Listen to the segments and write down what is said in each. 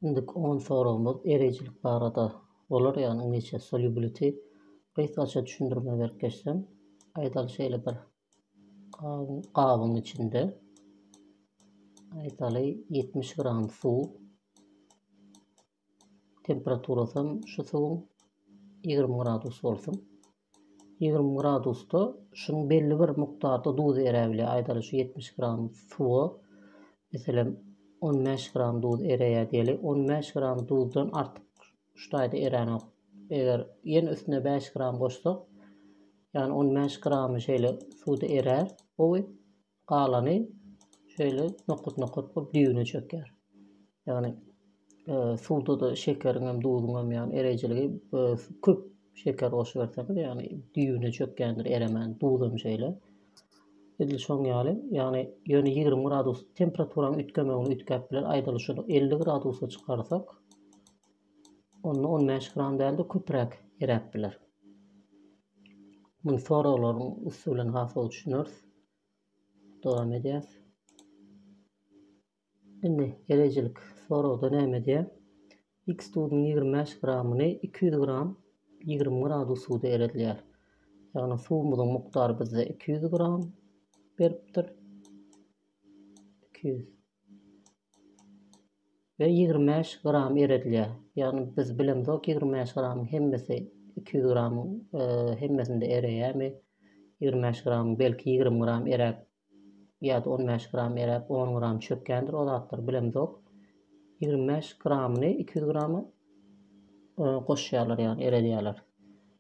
Indik 10 sorumuz erecilik barada bolar, yani neçe solubility. Kısaça düşündürme berip geçsem, aýdaly şeýle bir gabyň içinde aýdaly 70 gram suw, temperaturasy şu suwuň 20 gradus bolsun. 20 gradusda şuň belli bir mukdarda duz eräbilýär. Aýdaly şu 70 gram suwa meselem 15 gram duz ereýär diýeli. 15 gram duzdan artyk şutaýda eräňok. Eger ýene üstüne 5 gram goşsak, ýani 15 gramy şeýle suwda erer, o galany şeýle nokut bolup düýüne çöker. Ýani suwda da şekeriň hem duzuň hem ýani erejiligi köp şeker goşup berseňiz, ýani düýüne çökkendir, eremän duzam şeýle. Edil şoň ýani 20 gradus temperaturaň ütgemegini ütkep biler. Aýdaly şunu 50 gradusa çykarsak, onu 15 gram däl de köprek erep biler. Muny soraglaryň usulyny hasy düşünürüz. Dowam edýäs. Indi erejlik soragda näme diýär? X duzuň 25 gramy 200 gram 20 gradus suwda eredilýär. Ýani suwumyzyň mukdary bizde 200 gram beripdir. 200 ve 25 gram eredilýär. Ýani biz bilemzok 25 gramyň hemmesi 200 gramyň hemmesinde ereýärmi? 25 gram belki 20 gram erep ýa-da 15 gram erep 10 gram çökkendir. O zatlar bilemzok. 25 gramy 200 gramy goşýarlar, ýani eredýärler.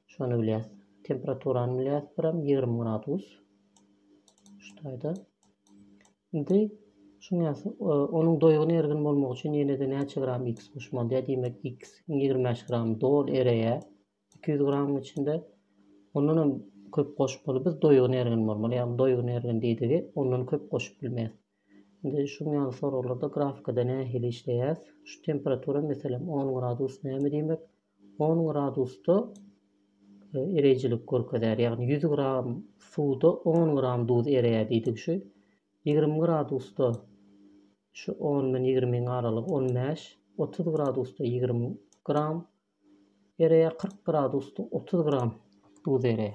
Şonu bilýäs. Temperaturany bilýäs, 20 gradus. Şutaýda. Indi şuňasy onuň doýguny ergin bolmak üçin ýene-de näçe gram X goşmaly? Diýmek X 25 gram dol ereýär. 200 gramyň içinde ondan hem köp goşmaly, biz doýguny ergin bolmaly. Ýani doýguny ergin diýdigi, ondan köp goşup bilmez. Indi şuňa soralarda grafikada nähili işleýäs? Şu temperatura meselem 10 gradus näme diýmek? 10 gradusda erejilik görkezär. Ýani 100 gram suwda 10 gram duz ereýär diýdik şu. 20 gradusda şu 10 bilen 20 aralygy 15, 30 gradusda 20 gram ereýär, 40 gradusda 30 gram duz ereýär.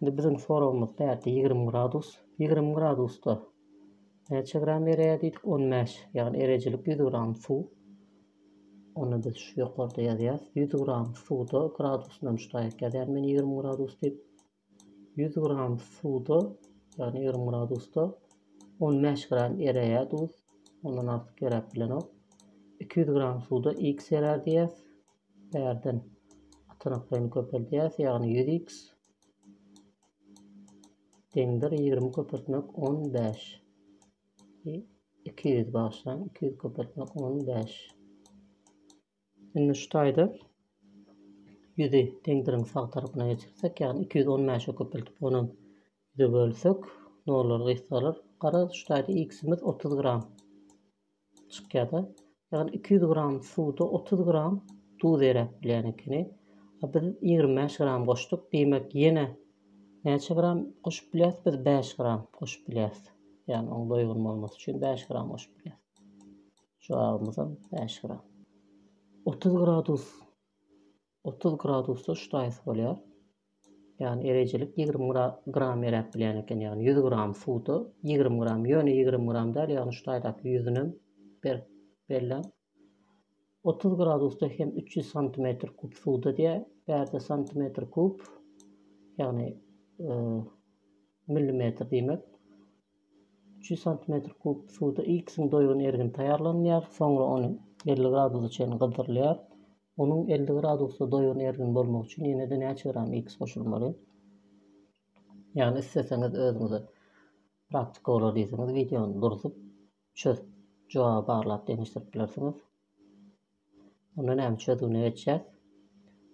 Indi bizim soragymyz bäde 20 gradus. 20 gradusda näçe gram ereýär diýdik? 15. Ýani erejilik 100 gram suw. Onu da şu ýokarda ýazýas. 100 gram suwda gradusyndan şutaýak ýazýar. Men 20 gradus diýip 100 gram suwda, ýani 20 gradusda 15 gram ereýär duz. Ondan artyk erep bilenok. 200 gram suwda X erer diýäs. Bärden atanaklaryny köpeldýäs, ýani 100X deňdir 20 köpürtmek 15. 200 başlan 200 köpürtmek 15. Indi şutaýda 100'i deňdiriň sag tarabyna geçirsek, ýani 215'e köpeltip onu 100'e bölsek, ne olur gysgalar? Gara şutaýda X'imiz 30 gram çykýar. Ýani 200 gram suwda 30 gram duz erep bilýärkini. Biz 25 gram goşduk. Diýmek ýene näçe gram goşup bilýäs? Biz 5 gram goşup bilýäs. Ýani oň doýgun bolmasy üçin 5 gram goşup bilýäs. Jogabymyz 5 gram. 30 gradusda şutaýy bolýar. Ýani erejilik 20 gram erep bilýärken, ýani 100 gram suwda 20 gram, ýöne 20 gram däl, ýani şutaýdaky 100'ünüm berilen. 30 gradusda hem 300 cm kub suwda diýär, bärde cm kub, ýani millimetr diýmek. 300 cm kub suwda X'in doýguny ergin taýarlanýar, soňra onu 50 gradusa çen gyzdyrylýar. Onun 50 gradusda doýguny ergin bolmak üçin ýene-de näçe gram X goşulmaly? Ýani isteseňiz özüňize praktik bolar diýseňiz videony durdurup çözüp jogaby barlap deňişdirip bilersiňiz. Onda näme çözügüne geçýär?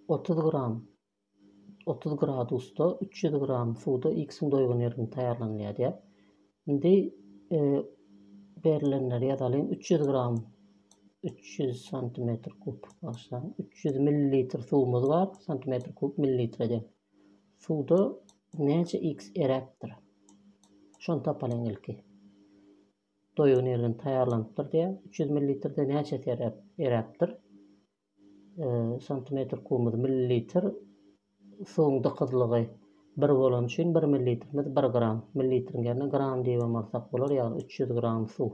30 gradusda 300 gram suwda X'in doýguny ergin taýarlanýar diýär. Indi berilenleri ýazalym. 300 gram 300 cm kub başlan 300 ml suwumuz var. Cm kub millilitrede. Suwda näçe X erepdir? Şonu tapalaň ilki. doyun ergin taýarlanypdyr diýe 300 ml-de näçe eräpdir? Santimetr kubumyz millilitr suwuň dykydlygy 1 bolan üçin 1 millilitrimiz 1 gram. Millilitriň ýerine gram diýip alsak bolar, ýagny 300 gram suw.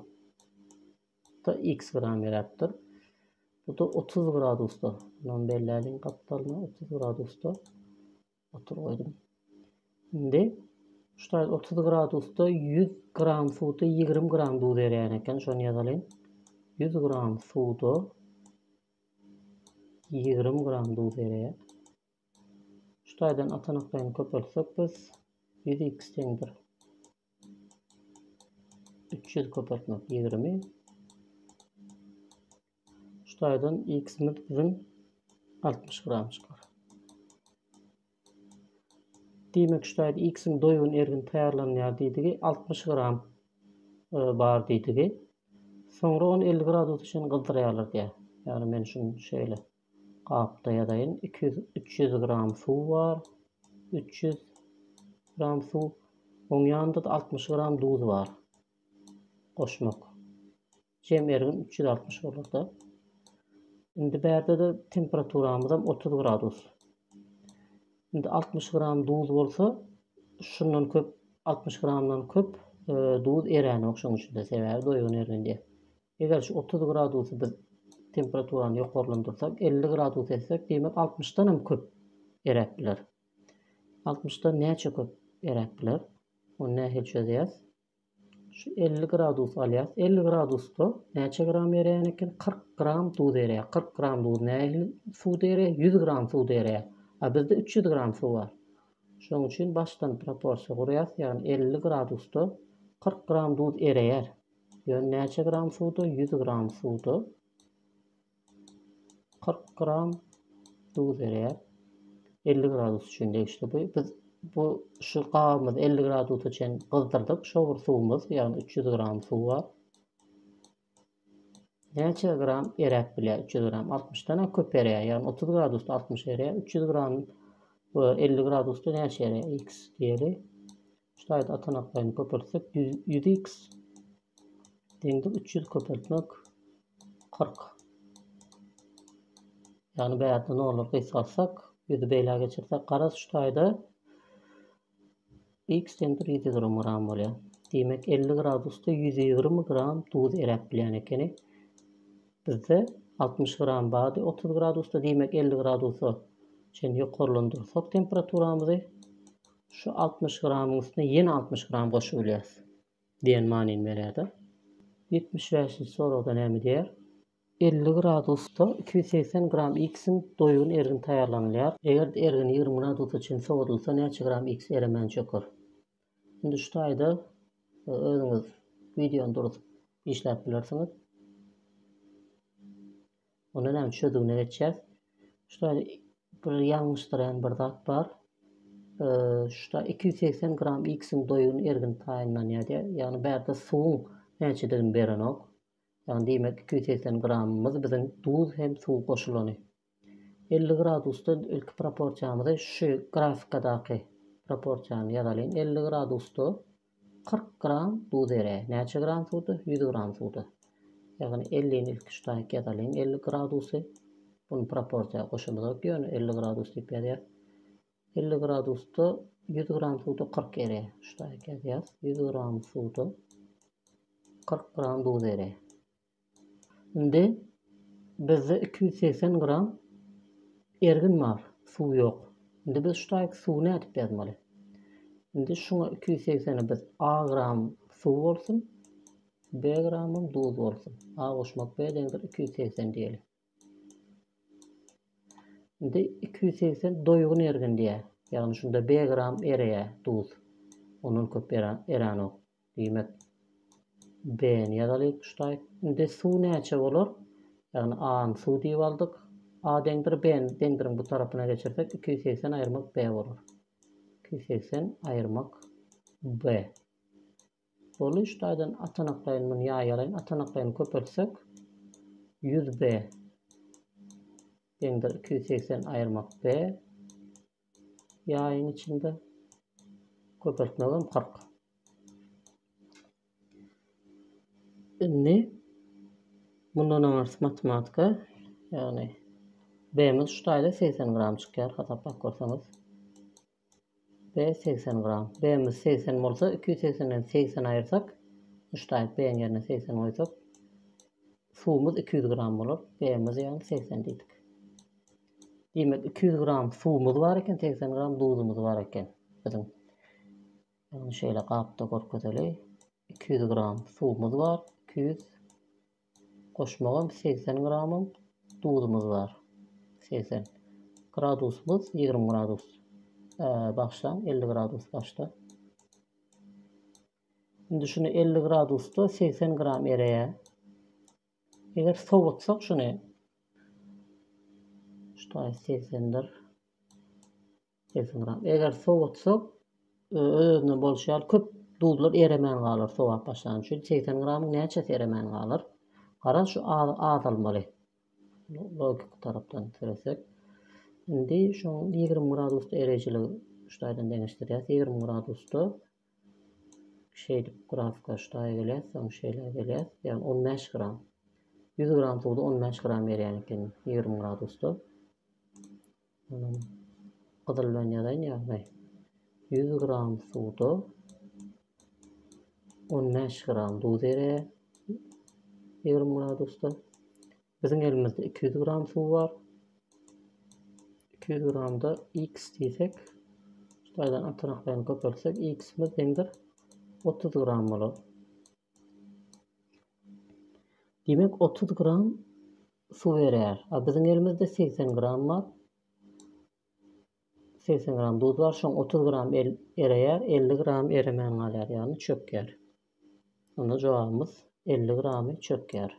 Da x gram eräpdir. Bu da 30 gradusda. Bunun belläliň kapdalyny 30 gradusda otur goýdum. Indi şuta 30 gradusda 100 gram suwda 20 gram duz erýän eken. Şonu ýazalym. 100 gram suwda 20 gram duz erýär. Şutaýdan atanaklarını köpeltsek biz 100x teňdir. 300 köpeltmek 20. Şutaýdan x'imiz bizim 60 gram çykar. Demek şutaýda x'in doýun ergin taýarlanýar diýdigi 60 gram bar diýdigi. Soňra onu 50 gradus üçin gyzdyrýarlar diýe. Ýani men şunu şeýle kapda ýazaýyn. 300 gram suw var. 300 gram suw. Oň ýanynda da 60 gram duz var. Goşmak. Jem ergin 360 bolar da. Indi bärde de temperaturamyz 30 gradus. Indi 60 gram duz bolsa, şundan köp 60 gramdan köp duz erän okşoň üçin de sebäbi doýgun ergindi. Eger şu 30 gradusy biz temperaturany ýokarlandyrsak, 50 gradus etsek, demek 60'dan hem köp erep biler. 60'dan näçe köp erep biler? Onu nähil çözýäs? Şu 50 gradus alýas. 50 gradusda näçe gram erýän eken? 40 gram duz erýär. 40 gram duz nähil suwda erýär? 100 gram suwda erýär. A bizde 300 gram suw var. Şoň üçin başdan proporsiýa gurýas. Ýagny 50 gradusda 40 gram duz erýär. Ýöne näçe gram suwda? 100 gram suwda 40 gram duz erýär. 50 gradus üçin degişli bu. Biz bu şu gabymyz 50 gradus üçin gyzdyrdyk. Şowur suwumyz, ýagny 300 gram suw var. Näçe gram erep bilýär? 300 gram 60'dan köp erýär. Ýagny 30 gradusda 60 erýär. 300 gram 50 gradusda näçe erýär? X diýeli. Şutaýda atanaklaryny köpeltsek 100x deňdir 300 köpeltmek 40. Ýagny bäýärde nolary gysgalsak, 100 beýle geçirsek, garaz şutaýda x teňdir 120 gram bolýar. Demek 50 gradusda 120 gram duz erep bilýän ekeni. Bizde 60 gram bady, 30 gradusda demek 50 gradusy üçin ýokarlandyrsak temperaturamyzy şu 60 gramyň üstüne ýene 60 gram goşup bilýäs diýen manyny berýär. 75-nji soragda näme diýer? 50 gradusda 280 gram x'in doýun ergin taýarlanýar. Eger ergin 20 gradus üçin sowudylsa näçe gram x eremän çöker? Indi şutaýda özüňiz videony durup işläp bilersiňiz. Ona näme çözügüne geçýäs? Şutaýda bir ýalňyşdyran bir zat bar. Şuta 280 gram x'in doýun ergin taýarlanýar diýer. Ýagny bärde suwuň näçedigini berenok. Ýagny demek 280 gramymyz bizim duz hem suw goşulany. 50 gradusda ilk proporsiýamyzy şu grafikadaky proporsiýany ýazalym. 50 gradusda 40 gram duz erýär. Näçe gram suwda? 100 gram suwda. Ýagny 50-ni ilk şutaýda ýazalym. 50 gradusy bunu proporsiýa goşulmak ýöne 50 gradus diýip ýazýar. 50 gradusda 100 gram suwda 40 erýär. Şutaýda ýazýas. 100 gram suwda 40 gram duz erýär. Indi bizde 280 gram ergin var, suw ýok. Indi biz şutaýda suw nädip ýazmaly? Indi şuna 280'i biz A gram suw bolsun, B gramym duz bolsun. A goşmak B deňdir 280 diýeli. Indi 280 doýgun ergin diýär. Ýagny şunda B gram erýär duz. Onun köp erän ok. Demek B-ni ýazalyk şutaýda. Indi suw näçe bolar? Ýagny A-ny suw diýip aldyk. A deňdir B deňdiriň bu tarapyna geçirsek 280 aýyrmak B bolar. 280 aýyrmak B. Bolu şutaýdan atanaklaryny ýaýalaýyn. Atanaklaryny köpeltsek 100B deňdir 280 aýyrmak B. Ýaýyň içinde köpeltmegem 40. Ne? Bundan öňerki matematika, ýagny B'miz şutaýda 80 gram çykýar, hasap bak görseňiz. B 80 gram. B'miz 80 bolsa 280'den 80 aýyrsak, şutaýda B'niň ýerine 80 goýsak, suwumuz 200 gram bolar. B'miz ýagny 80 diýdik. Demek 200 gram suwumuz bar eken, 80 gram duzumuz bar eken. Biziň ýagny şeýle gapda görkezeli. 200 gram suwumuz bar, 200 koşmagam 80 gramym duzumuz bar. 80 gradusumuz 20 gradus. Başdan 50 gradus başta. Şimdi şunu 50 gradusda 80 gram ereğe. Eğer sowutsak şunu şutay 80'dir. 80 gram. Eğer sowutsak özüne bolşal köp duzlar eremen galar sowap başlan. Şu 80 gram näçe eremen galar. Gara şu azalmaly. Logik tarapdan söresek. Şimdi şu 20 gradusda erecili şutaýdan deňişdirýär. 20 gradusda şeydik grafika şutaýa gelýär, soň şeýle gelýär. Ýani 15 gram. 100 gram suwda 15 gram berýän eken 20 gradusda. Gyzyl bilen ýazaýyn ýagny 100 gram suwda 15 gram duz erer 20 gradusda. Bizim elimizde 200 gram suw var. 200 gramda x diýsek, şutaýdan atyraqlaryny köpeltsek, x'imiz deňdir 30 gram bolar. Demek 30 gram suw erer. Bizim elimizde 80 gram var. 80 gram duz var. Şoň 30 gram ereýär, 50 gram eremen galar, ýagny çökýär. Onda jogabymız 50 gramy çökýär.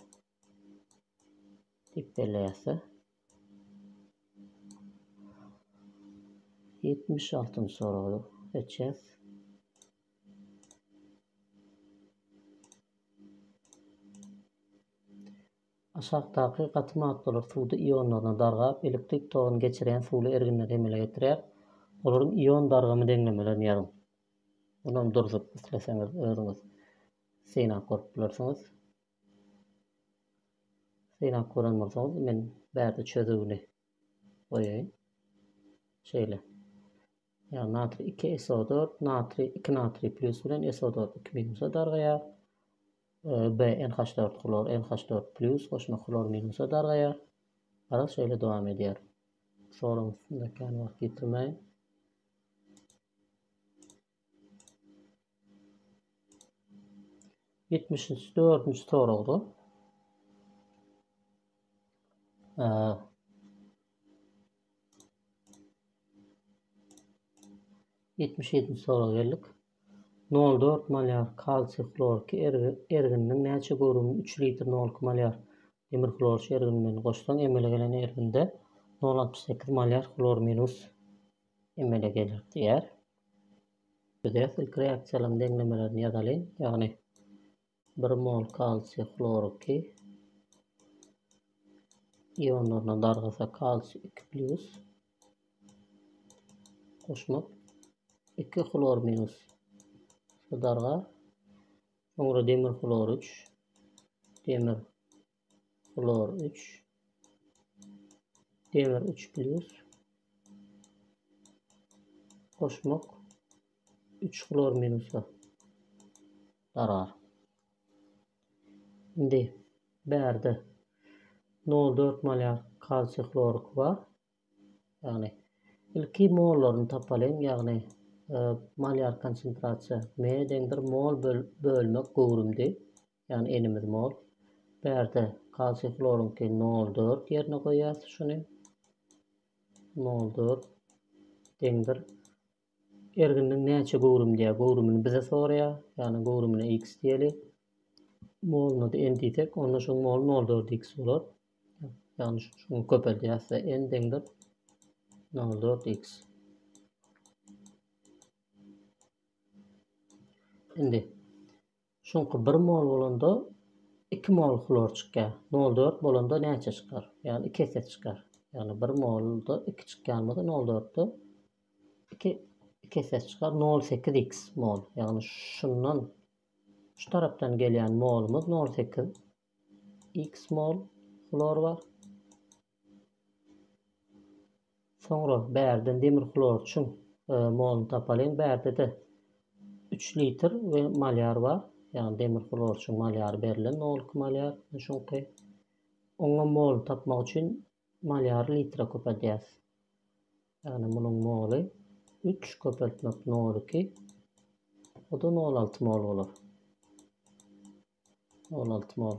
Dip belläse. 76. soragy geçýäs. Aşağıdaky gatyma atlar suwda ionlaryny dargap, elektrik togyny geçiren suwly erginler emele getirýär. Olaryň ion dargamy deňlemelerini ýazyn. Bundan durzup isleseňiz özüňiz synap görüp bilersiňiz. Synap gören bolsaňyz men bärde çözügini goýaýyn. Şeýle. Yani natri 2 SO4, natri 2 natri plus bilen SO4 2 minusa dargaýar. B NH4 klor, NH4 plus goşma klor minusa dargaýar. Ara şeýle dowam edýär. Sorumyzda kan wagt getirmeýin. Yetmişinci soru. 77. soruga geldik. 0,4 molar kalsiy klorki erginiň näçe görümi 3 litr 0,2 molar demir klor ergininden goşsaň emele gelen erginde 0,68 molar klor minus emele gelir diýär. Bizde ilk reaksiýalaryň deňlemelerini ýazalyn. Ýagny 1 mol kalsiy klorki ionlaryna dargasa kalsiy 2+ goşmak 2 klor minus darga soňra demir klor 3 demir klor 3 demir 3+ goşmak 3 klor minusa darar. Indi bärde 0,4 molar kalsiy klorik var. Yani ilki mollaryny tapalım. Ýagny molar konsentrasiýa M deňdir mol bölmek gowrumdy. Yani enimiz mol. Bärde kalsiy klorinki 0,4 ýerine goýýas şuny. 0,4 deňdir erginiň näçe gowrum diýär. Gowrumyny bize soraýar. Yani gowrumyna x diýeli. Moluna da n diýsek, onda şu mol 0,4x bolar. Yani şunu köpeltýärse n deňdir 0,4x. Indi şunky 1 mol bolanda 2 mol klor çykýar. 0,4 bolanda näçe çykar? Yani 2 есе çykar. Yani 1 molda 2 çykýan bolsa 0,4'de 2 есе çykar. 0,8x mol. Yani şundan Şu taraftan gelen molumuz 0,8 x mol klor var. Sonra bärden demir klor üçün molunu tapalayın. Bärde de 3 litr ve malyar var. Yani demir klor üçün malyar berilen 0,2 malyar. Şonky oňa mol tapmak üçün malyar litre köpeldiýäs. Yani bunun molu 3 köpeltmek 0,2 o da 0,6 mol olur. 0,6 mol.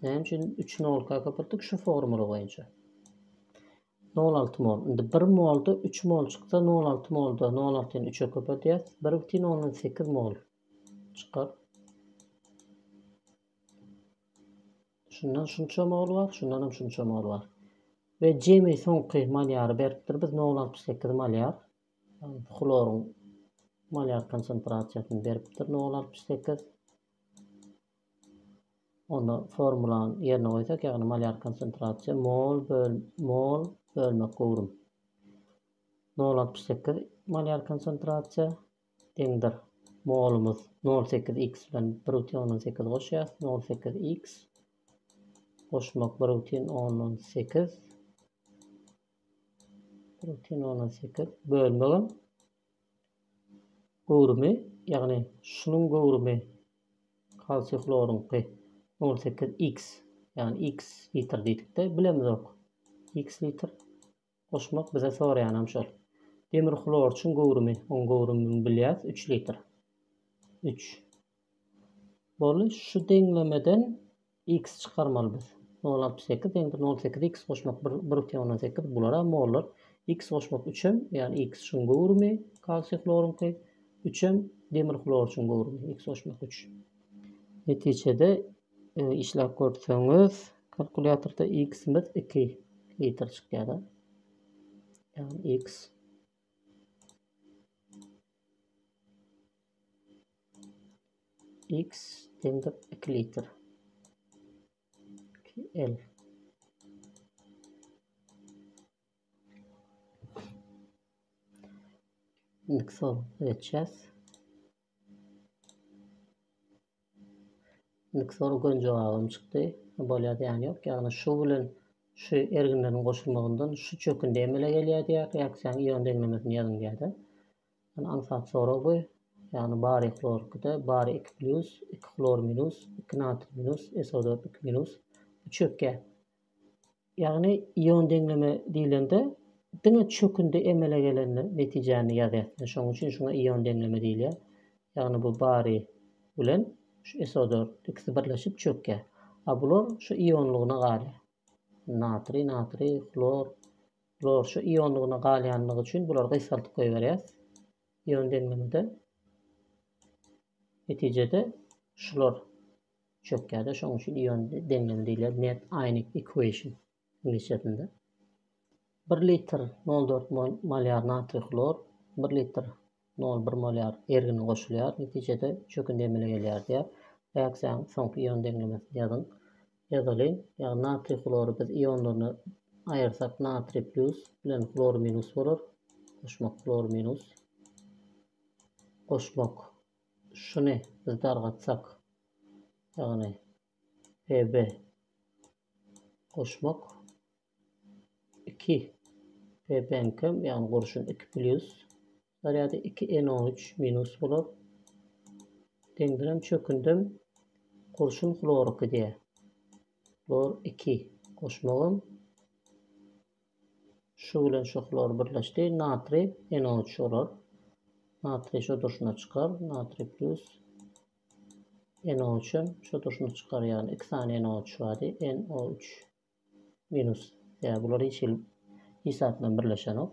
Näme üçin 3 0,2 köpeltdik şu formula boýunça. 0,6 mol. Indi 1 molda 3 mol çyksa 0,6 molda 0,6-ni 3'e köpeltýäs. 1,8 mol çykar. Şundan şunça mol var, şundan hem şunça mol var. Ve jemi soňky malyary beripdir biz 0,68 malyar. Klorun malyar konsentrasiýasyny beripdir 0,68. Onda formulanın yerine koysak yani malyar konsentrasiýa mol bölmek gowrum. 0,68 malyar konsentrasiýa deňdir. Molumuz 0,8x bilen 1,8 goşýas. 0,8x goşmak 1,18 bölmegem gowrumy ýagny şunun gowrumy kalsiy klorunky 0,8x yani x litr diýdik-de bilemizok. X litr goşmak bize soraýanam şol. Demir klor üçin gowrumy, oň gowrumyny bilýäs 3 litr. 3. Bolu şu deňlemeden x çykarmalybyz. 0,68 deňdir 0,8x goşmak 1,18 bulara mollar. X goşmak 3'em yani x şun gowrumy kalsiy klorunky 3'em demir klor üçin gowrumy x goşmak 3. Netijede işlep görseňiz kalkulatorda x'imiz 2 litr çykýar. Yani x deňdir 2 litr. L Nixol etçäs. Nixol gün jogabym çykdy. Bolýar ýany ýok. Ýagny şu bilen şu erginleriň goşulmagyndan şu çökünde emele gelýär diýär. Reaksiýa ion deňlemesini ýazyň diýär. Yani ansat soraw bu. Yani bary klorda bary 2 plus 2 klor minus 2 natri minus SO4 2 minus çökkä. Yani ion deňleme diýilende diňe çökünde emele gelen netijäni ýazýar. Şoň üçin şuna ion deňleme diýilýär. Yani bu bary bilen şu SO4 ikisi birleşip çökkä. A bular şu ionlugyna galy. Natri, klor şu ionlugyna galýanlygy üçin bularga ýsaltyp goýberýäs. Ion deňlemede netijede şular çökkäde şoň üçin ion deňleme diýilýär. Net ionic equation inglizçesinde. 1 litr 0,4 malyar natri klor 1 litr 0,1 molar ergini goşulýar. Netijede çökünde emele gelýär diýär. Reaksiýanyň soňky ion deňlemesini ýazalyn. Ýagny natri kloru biz ionlaryny ayırsak natri plus bilen klor minus bolar. Goşmak klor minus. Goşmak şunu biz dargatsak ýagny Pb goşmak 2 Pb'nkem ýagny gurşun 2 plus ýa-da 2 NO3 minus bolar. Deňdirem çökündem gurşun klor 2 diýär. Klor 2 goşmagym şu bilen şu klor birleşdi. Natri NO3 bolar. Natri şu durşuna çykar. Natri plus NO3 şu durşuna çykar ýagny 2 tane NO3 bary. NO3 minus. Ya bular işil isatlan birleşen o.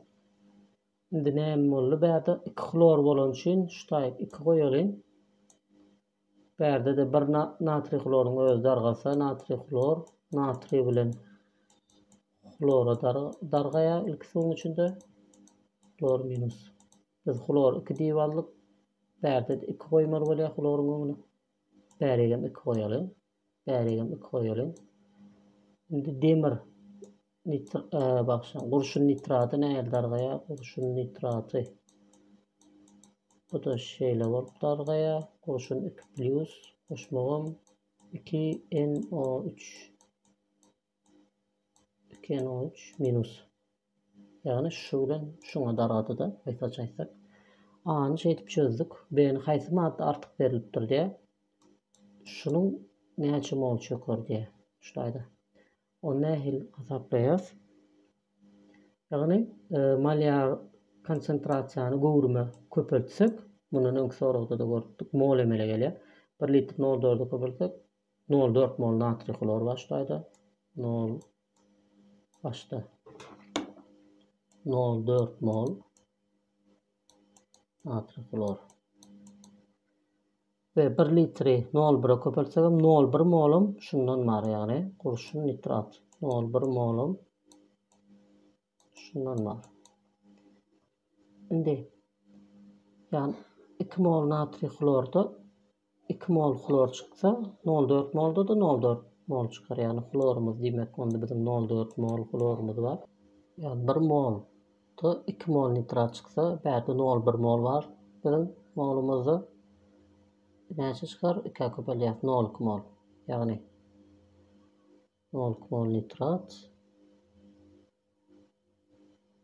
Indi näme boldy? Bärde 2 klor bolan üçin şu taýyp 2 goýalyn. Bärde de 1 natri kloruň öz dargasa natri klor, natri bilen klora dargaya ilk suwun içinde klor minus. Biz klor 2 diýip aldyk. Bärde 2 goýmaly bolýar kloryň öňüne. Bäregem 2 goýalyn. Indi demir gurşun nitraty näme dargaya? Gurşun nitraty. Bu da şeýle bolup dargaya. Gurşun 2 plus Koşmağım 2NO3 minus. Yani şulan şuna daradı da aytaçaysak. A'nı şeytip çözdük. B'nin haysi madde artık verilipdir diye. Şunun näçe mol çöker diye. Şulayda. O nähil hesaplayas. Yani malyar konsentrasiýany gowrumy köpeltsek, munun öňki soragda da gördik, mol emele gelýär. 1 litr 0,4 köpeltsek 0,4 mol natri klor başlaýdy. 0 başda 0,4 mol natri klor. Ve 1 litri 0,1 köpeltsek 0,1 molum şundan bar, ýagny gurşun nitrat 0,1 molum şundan bar. Indi yani 2 mol natri klorda 2 mol klor çıksa 0,4 molda da 0,4 mol çıkar. Yani klorumuz demek onda bizim 0,4 mol klorumuz var. Yani 1 mol da 2 mol nitrat çıksa bärde 0,1 mol var. Bizim molumuzda näçe çıkar? 2 köpelýär 0,2 mol. Yani 0,2 mol nitrat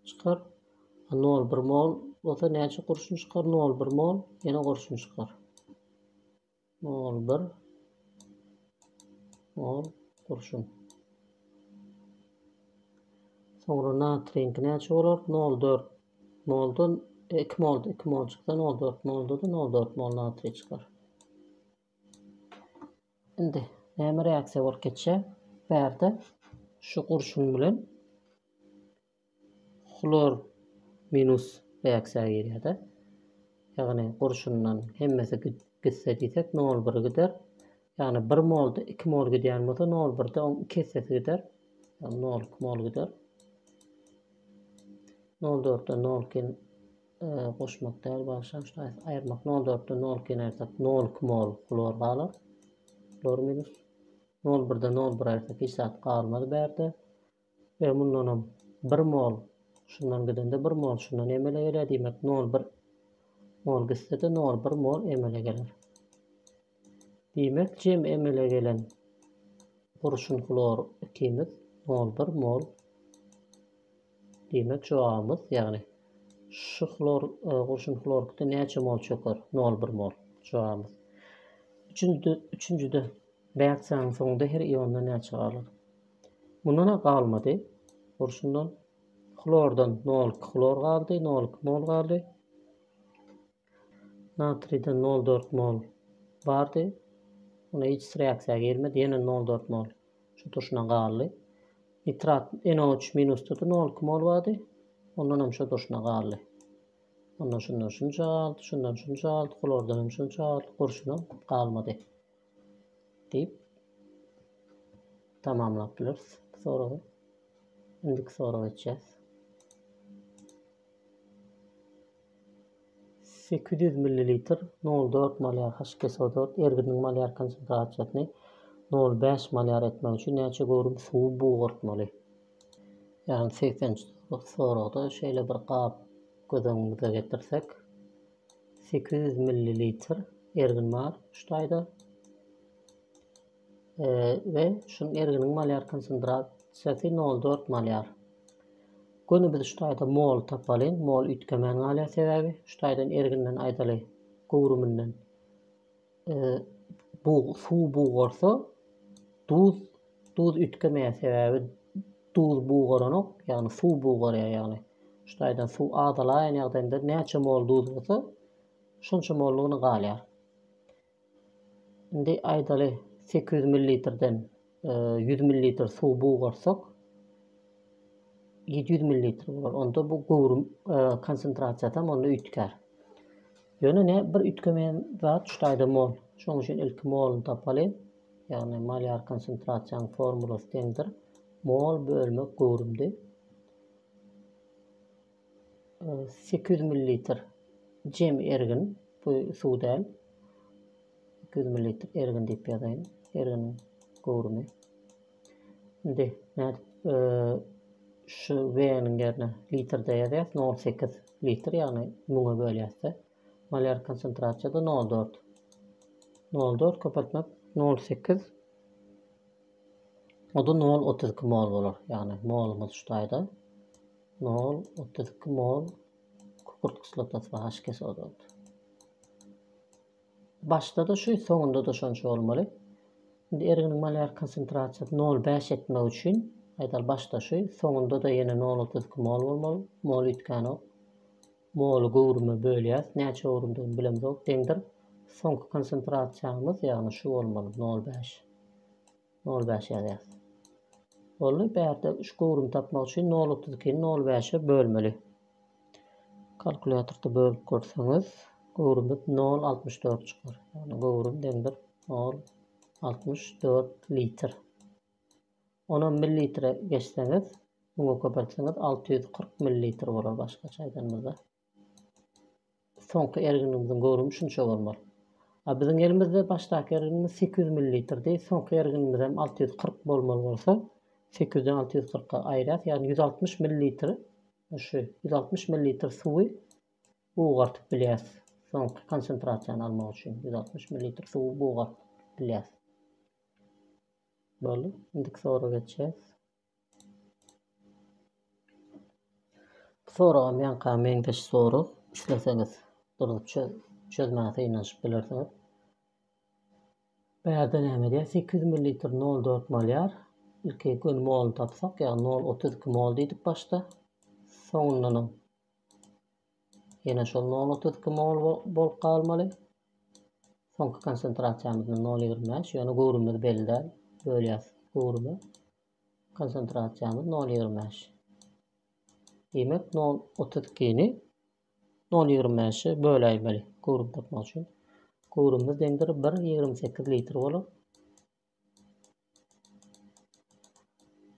çıkar. 0,1 mol olsa näçe gurşun çıkar? 0,1 mol ýene gurşun çıkar. 0,1 mol gurşun. Sonra natriýinki näçe bolar? 0,4 moldan 2 mol çıksa 0,4 molda da 0,4 mol natriy çıkar. Indi näme reaksiýa bolup geçýär? Bärde şu gurşun bilen klor minus reaksiýa gelýär-de. Ýagny gurşundan hemmesi gitse diýsek 0,1 gider. Yani 1 molda 2 mol gidýän bolsa 0,1'de 2 hissesi gider. Yani 0,2 mol gider. 0,4'den 0,2 goşmak däl başlanşda aýyrmak 0,4'den 0,2 aýyrsak 0,2 mol klor galar. Klor minus 0,1'den 0,1 aýyrsak hiç zat galmady bärde. Ve mundan 1 mol şundan gidende 1 mol şundan emele gelýär diýmek 0,1 mol gitse de 0,1 mol emele geler. Diýmek jem emele gelen gurşun klor ikimiz 0,1 mol. Diýmek jogabymız ýagny şu klor gurşun klorda näçe mol çöker? 0,1 mol jogabymız. Üçüncüde reaksiýanyň soňunda her iondan näçe galar? Mundan galmady. Gurşundan klordan 0,2 klor galdy, 0,2 mol galdy. Natriýden 0,4 mol bardy. Ona hiç reaksiýa gelmedi. Ýene 0,4 mol şu tuşuna galdy. Nitrat NO3 minusda da 0,2 mol bardy. Ondan hem şu tuşuna galdy. Ondan şundan şunça aldı, şundan şunça aldı, klordan hem şunça aldı, gurşunam galmady. Deyip tamamlapdylars. Sonra indik sonra geçeceğiz. 800 ml 0,4 molar H2SO4 erginin molar konsentrasiýasyny 0,5 molar etmek üçin näçe gowrum suw buğurtmaly? Yani 80 sorada şeýle bir gap gözüňizde getirsek 800 ml ergin bar şuýda ve şunun erginin molar konsentrasiýasy 0,4 molar. Gönü biz şuýda mol tapalyn, mol ütkemen galýar sebebi şuýdan erginden aýdaly gowrumyndan bu suw buğursa duz ütkemeýä sebebi duz buğuranok, ýagny suw buğurýar ýagny. Şuýdan suw adalan ýagdaýynda näçe mol duz bolsa şonça mollugyny galýar. Indi aýdaly 800 ml-den 100 ml suw buğursak 700 ml bolar. Onda bu gowrum konsentrasiýa onda ütkär. Ýöne ne bir ütkemen zat şuýda mol. Şoň üçin ilk mol tapaly. Ýagny molar konsentrasiýanyň formulasy teňdir. Mol bölmek gowrumdy. 800 ml jem ergin bu suw däl. 200 ml ergin diýip ýazaýyn. Ergin gowrumy. Indi şu V'nin yerine litrde ýazýar 0,8 litr ýagny muňa bölýärse molar konsentrasiýa da 0,4 0,4 köpeltmek 0,8. O da 0,32 mol olur. Yani molumuz şuradaydı. 0,32 mol kükürt kislotası ve H oldu. Başta da şu, sonunda da şonça olmalı. Şimdi erginin molar konsentrasyası 0,5 etmek için aydal başta şu, sonunda da yine 0,32 mol olmalı. Mol ütkani mol gowrumy bölýäs. Näçe gowrumdygyny bilemzok. Deňdir. Soňky konsentrasiýamyz ýagny şu bolmaly 0,5. 0,5 ýazýas. Boldy bäde 3 gowrum tapmak üçin 0,32 ni 0,5'e bölmeli. Kalkulatorda bölüp görseňiz gowrumyz 0,64 çykar. Yani gowrum deňdir 0,64 litr. 10 mililitre geçseňiz, bunu köpeltseňiz 640 mililitr bolar başgaça aýdanmyzda. Soňky erginimiziň gowrumy şunça bolmaly. Biziň elimizde başdaky erginimiz 800 mililitr değil, soňky erginimiz hem 640 bolmaly bolsa, 800'den 640'a aýrat, yani 160 mililitr, şu 160 mililitr suwy buğartyp bilýäs. Soňky konsentrasiýany almak üçin 160 mililitr suwy buğartyp bilýäs. Boldy. Indik soraga geçýäs. Soraga men meňdeş soru işleseňiz, durup çözmäse ýanaşyp bilersiňiz. Bäde näme diýär? 800 mililitr 0,4 molyar. İlki gün mol tapsak, ýa 0,32 mol diýdik başda. Soňundan ýene şol 0,32 mol bolup galmaly. Soňky konsentrasiýamyz 0,25, ýani gowrumyz belli bölýäs gowrumy. Konsentrasiýamyz 0,25. Demek 0,32'ni 0,25'e böleýmeli gowrum tapmak üçin. Gowrumyz deňdir 1,28 litr bolar.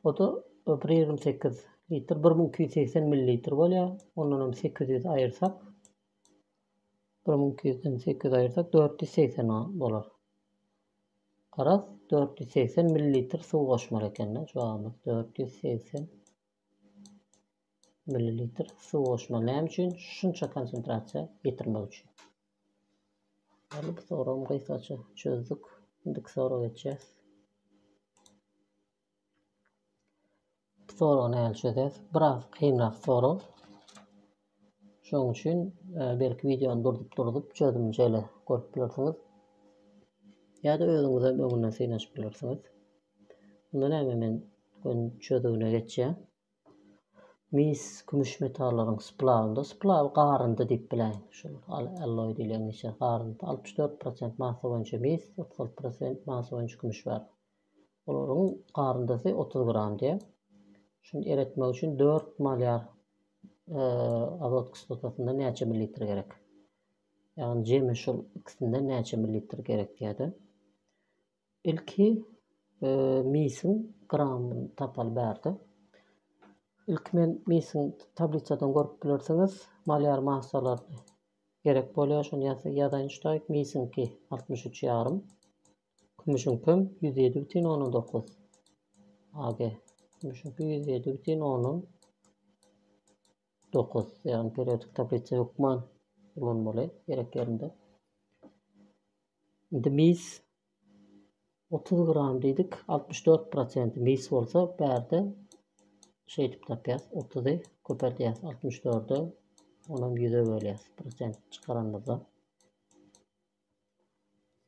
O da 1,28 litr 1280 mililitr bolýar. Ondan 800 aýyrsak 1200'den 800 aýyrsak 480 bolar. Garaz 480 mililitr suw goşmaly ekenler. Jogamy 480 mililitr suw goşmaly. Näme üçin? Şunça konsentrasiýa ýetirmek üçin. Bu sorumy gysgaça çözdük. Indik soraga geçýäs. Bu soruny näme çözäs? Biraz kynrak soru. Şoň üçin belki videony durdup çözümini şeýle görüp bilersiňiz. Ya da özüňiz hem öňünden synaşyp bilersiňiz. Bunda näme men çözümine geçýär. Mis gümüş metallaryň splawyny splaw garyndy diýip bilen. Şu alloy diýilen işe garyndy 64% massa boýunça mis, 36% massa boýunça gümüş bar. Olaryň garyndysı 30 gram diýip. Şunu eretmek üçin 4 molar azot kislotasynda näçe mililitr gerek? Yani jemi şol ikisinde näçe mililitr gerek diýdi. İlki misin gramyny tapal berdi. İlk men misin tabliçadan görüp bilersiňiz, molar massalar gerek bolýar. Şonu ýazaýyn şuýa misinki 63,5, gümüşünki 107,9. Ag. Gümüşünki 107,9. Yani periodik tabliça ýokman bolmaly gerek ýerinde. Indi mis 30 gram diýdik, 64% mis bolsa berde şey dip tapýas, 30'y köpertýäs 64'ü, onam 100'e bölýäs, prosent çykarandyrda.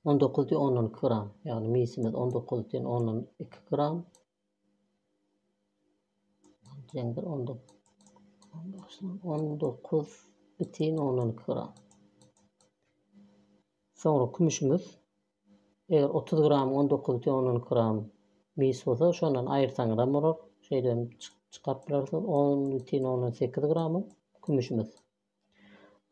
19,10 gram, yani misimiz 19,10 gram. Deňdir 19,10 gram. Sonra gümüşimiz eger 30 gram 19,10 gram mis bolsa, şondan aýyrsaňyz da bolar. Şeyden çıkarıp bilersiňiz 10,18 gramy gümüşimiz.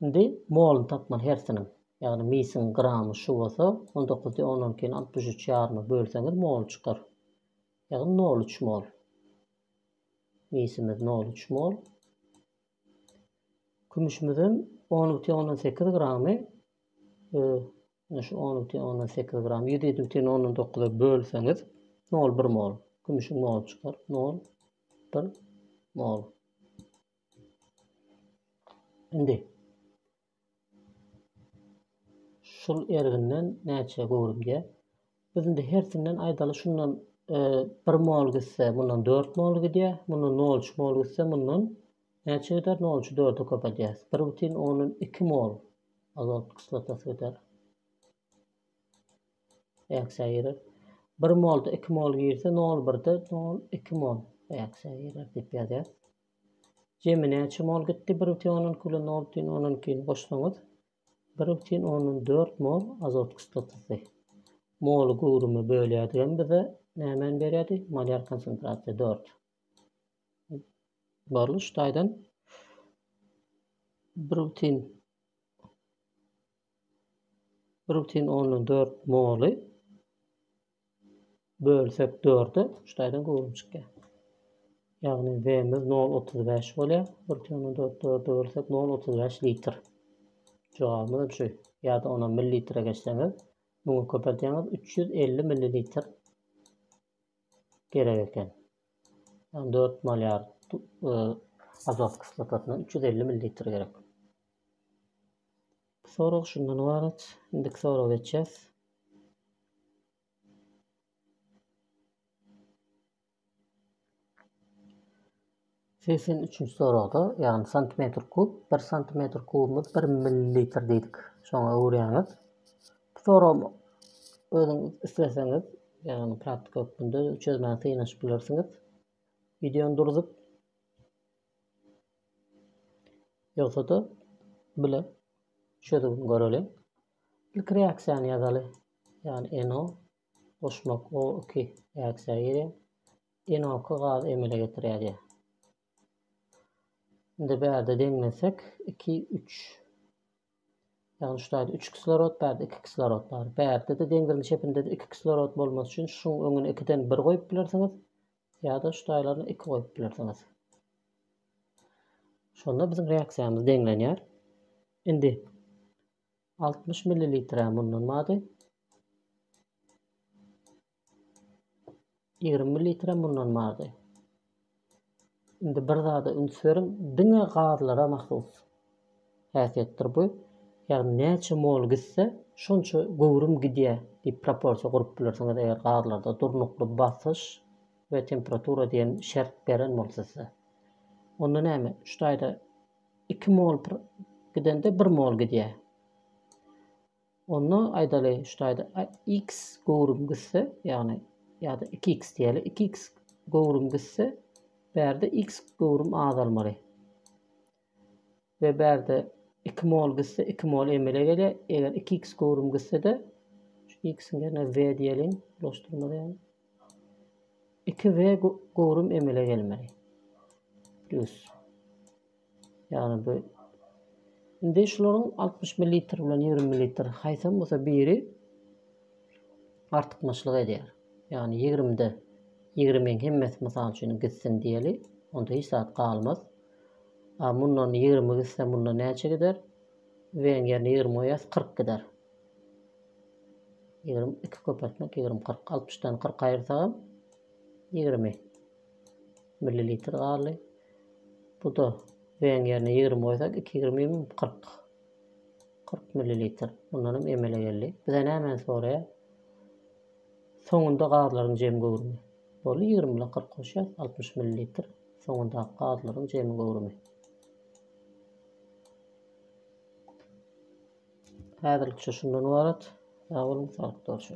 Indi molny tapmaly hersinin. Yani misin gramy şu bolsa 19,10 63,5 bölseňiz mol çykar. Yani 0,3 mol. Misimiz 0,3 mol. Gümüşimizin 10,18 gramy şu 10,18 gram 7,19'a bölseňiz 0,1 mol. Gümüşün mol çykar. 0,1 mol. Indi şol erginden näçe gowrum diye. Bizde hersinden aýdaly şundan 1 mol gitse bundan 4 mol gidýär. Bundan 0,3 mol gitse bundan näçe gider? 0,3 4'e köpelýär. 1,2 mol azot kislotasy gider. Reaksiýa girer. 1 molda 2 mol girse 0,1'de 0,2 mol reaksiýa girer diýip ýazýar. Jemi näçe mol gitdi? 1,12 bilen 0,12 goşsaňyz 1,4 mol azot kislotasy. Mol gowrumy bölýärdigen bize nämen berýärdi? Molar konsentrasiýa 4. Barly ştaýdan 1,4 moly bölsek 4'e ştaýdan gowrum çykýar. Ýagny V'miz 0,35 bolýar. 1,4 bölsek 0,35 litr. Jogabymyz şu. Ýa-da ona millilitre geçseňiz, muňa köpeltýäňiz 350 millilitr gerek eken. Yani 4 molar azot kislotasyndan 350 millilitr gerek. Sorag şundan ibaret. Indiki soraga geçeceğiz. Sesin 3. soragda, yani santimetr kub, 1 santimetr kubumuz 1 millilitr dedik. Şoňa öwrenýäňiz. Bu soragy özüňiz isteseňiz, yani praktik öpünde çözmäge synaşyp bilersiňiz. Videony durdurup ýogsa da bile çözüp görelim. İlk reaksiýany ýazaly. Yani NO goşmak O2 reaksiýa girer. NO2 gaz emele getirýär. Indi bärde deňlesek 2 3. Yani ştaýda 3 kislorod, bärde 2 kislorod bar. Bärde de deňgirin şepinde de 2 kislorod bolmasy üçin şuň öňüne 2'den 1 goýup bilersiňiz. ýa-da ştaýlaryny 2 goýup bilersiňiz. Şonda bizim reaksiýamyz deňlenýär. Indi 60 millilitre bundan mady? 20 millilitre bundan mady? Indi bir zada ünsürim diňe gazlara mahsus häsiýetdir bu. Ýagny näçe mol gitse şonça gowrum gidýär diýip proporsiýa gurup bilersiňiz eger gazlarda durnukly basyş we temperatura diýen şert beren bolsa. Onda näme? Ştaýda 2 mol gidende 1 mol gidýär. Onda aýdaly ştaýda x gowrum gitse, ýagny ýa-da 2x diýeli, 2x gowrum gitse bärde x gowrum azalmaly. We bärde 2 mol gitse 2 mol emele gelýär. Eger 2x gowrum gitse de şu x'in ýerine v diýelim, bulaşdyrmada ýaly. 2v gowrum emele gelmeli. Plus. Yani bu indi şolaryň 60 millilitr bilen 20 millilitr haýsam bolsa biri artykmaçlyk edýär. Yani 20'de 20'ň hemmesi mysal üçin gitsin diýeli, onda hiç zat galmaz. Bundan 20 gitse bundan näçe gider? V'ň ýerine 20 goýas 40 gider. 22 köpeltmek 20 40. 60'dan 40 aýyrsam 20 millilitr galy. Bu da V'ň ýerine 20 goýsak 2 20 40. 40 millilitr. Bundan emele geldi. Bize nämen soraýar? Soňunda gazlaryň jem gowrumy. Bolu 20 ile 40 goşýar 60 millilitr. Soňunda gazlaryň jem gowrumy. Häzirlikçe şundan ibaret. Sag bolun, sağlıkly bolşy.